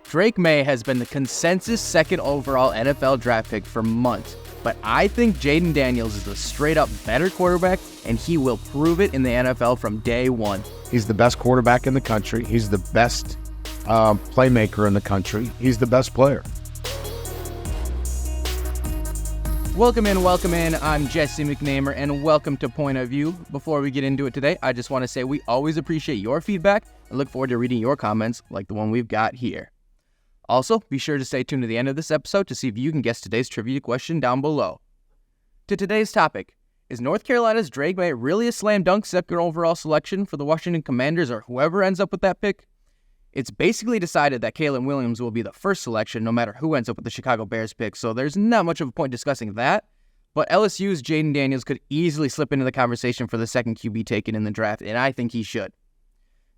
Drake Maye has been the consensus second overall NFL draft pick for months, but I think Jayden Daniels is a straight-up better quarterback, and he will prove it in the NFL from day one. He's the best quarterback in the country. He's the best playmaker in the country. He's the best player. Welcome in. I'm Jesse McNamer, and welcome to Point of View. Before we get into it today, I just want to say we always appreciate your feedback and look forward to reading your comments like the one we've got here. Also, be sure to stay tuned to the end of this episode to see if you can guess today's trivia question down below. To today's topic, is North Carolina's Drake Maye really a slam dunk second overall selection for the Washington Commanders or whoever ends up with that pick? It's basically decided that Caleb Williams will be the first selection no matter who ends up with the Chicago Bears pick, so there's not much of a point discussing that. But LSU's Jayden Daniels could easily slip into the conversation for the second QB taken in the draft, and I think he should.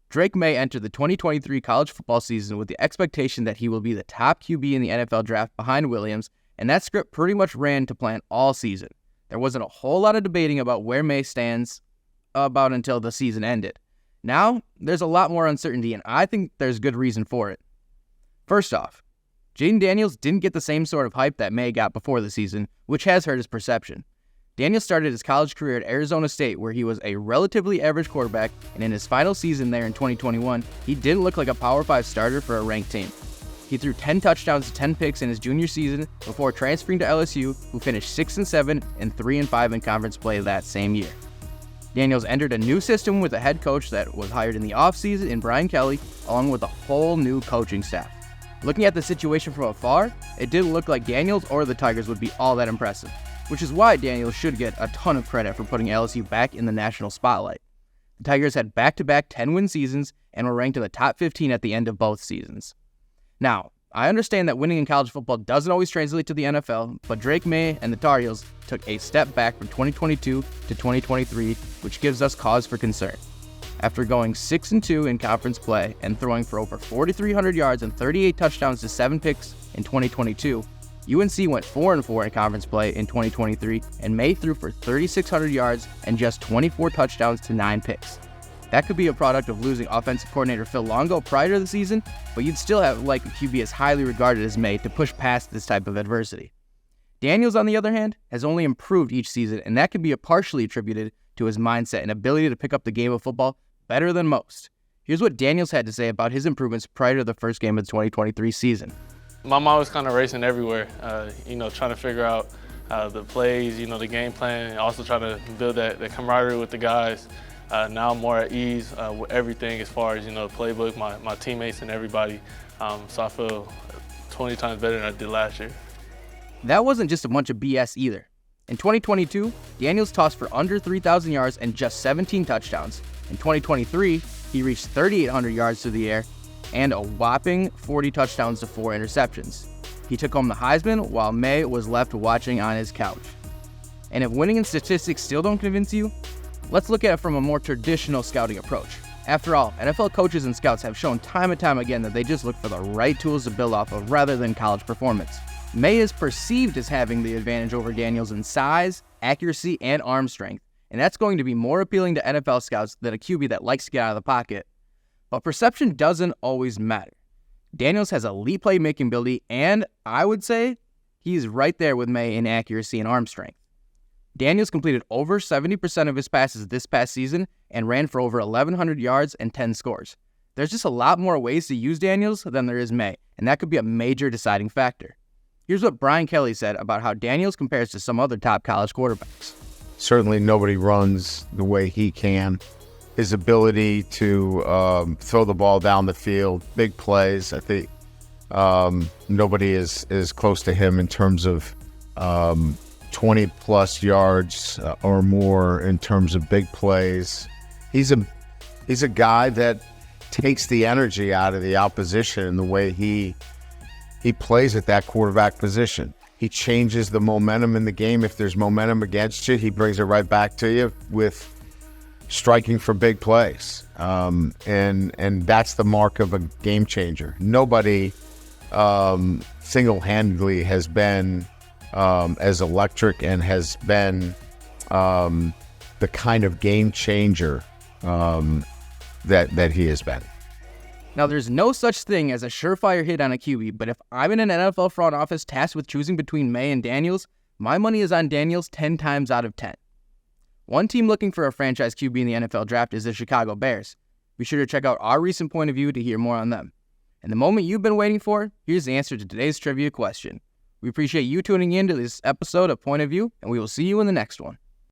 Drake Maye entered the 2023 college football season with the expectation that he will be the top QB in the NFL draft behind Williams, and that script pretty much ran to plan all season. There wasn't a whole lot of debating about where Maye stands about until the season ended. Now, there's a lot more uncertainty, and I think there's good reason for it. First off, Jayden Daniels didn't get the same sort of hype that Maye got before the season, which has hurt his perception. Daniels started his college career at Arizona State, where he was a relatively average quarterback, and in his final season there in 2021, he didn't look like a Power 5 starter for a ranked team. He threw 10 touchdowns to 10 picks in his junior season before transferring to LSU, who finished 6-7 and 3-5 in conference play that same year. Daniels entered a new system with a head coach that was hired in the offseason in Brian Kelly, along with a whole new coaching staff. Looking at the situation from afar, it didn't look like Daniels or the Tigers would be all that impressive, which is why Daniels should get a ton of credit for putting LSU back in the national spotlight. The Tigers had back-to-back 10-win seasons and were ranked in the top 15 at the end of both seasons. Now, I understand that winning in college football doesn't always translate to the NFL, but Drake Maye and the Tar Heels took a step back from 2022 to 2023, which gives us cause for concern. After going 6-2 in conference play and throwing for over 4,300 yards and 38 touchdowns to 7 picks in 2022, UNC went 4-4 in conference play in 2023, and Maye threw for 3,600 yards and just 24 touchdowns to 9 picks. That could be a product of losing offensive coordinator Phil Longo prior to the season, but you'd still have like a QB as highly regarded as Maye to push past this type of adversity. Daniels, on the other hand, has only improved each season, and that can be partially attributed to his mindset and ability to pick up the game of football better than most. Here's what Daniels had to say about his improvements prior to the first game of the 2023 season. My mind was kind of racing everywhere, trying to figure out the plays, the game plan, and also trying to build that camaraderie with the guys. Now I'm more at ease with everything as far as, the playbook, my teammates and everybody. So I feel 20 times better than I did last year. That wasn't just a bunch of BS either. In 2022, Daniels tossed for under 3,000 yards and just 17 touchdowns. In 2023, he reached 3,800 yards through the air and a whopping 40 touchdowns to 4 interceptions. He took home the Heisman while Maye was left watching on his couch. And if winning in statistics still don't convince you, let's look at it from a more traditional scouting approach. After all, NFL coaches and scouts have shown time and time again that they just look for the right tools to build off of rather than college performance. Maye is perceived as having the advantage over Daniels in size, accuracy, and arm strength, and that's going to be more appealing to NFL scouts than a QB that likes to get out of the pocket. But perception doesn't always matter. Daniels has elite playmaking ability, and I would say he's right there with Maye in accuracy and arm strength. Daniels completed over 70% of his passes this past season and ran for over 1,100 yards and 10 scores. There's just a lot more ways to use Daniels than there is Maye, and that could be a major deciding factor. Here's what Brian Kelly said about how Daniels compares to some other top college quarterbacks. Certainly nobody runs the way he can. His ability to throw the ball down the field, big plays, I think nobody is close to him in terms of 20-plus yards or more in terms of big plays. He's a guy that takes the energy out of the opposition in the way he plays at that quarterback position. He changes the momentum in the game. If there's momentum against you, he brings it right back to you with striking for big plays. And that's the mark of a game changer. Nobody single-handedly has been as electric and has been the kind of game changer that he has been. Now, there's no such thing as a surefire hit on a QB, but if I'm in an NFL front office tasked with choosing between Maye and Daniels, my money is on Daniels 10 times out of 10. One team looking for a franchise QB in the NFL draft is the Chicago Bears. Be sure to check out our recent point of view to hear more on them. And the moment you've been waiting for, here's the answer to today's trivia question. We appreciate you tuning in to this episode of Point of View, and we will see you in the next one.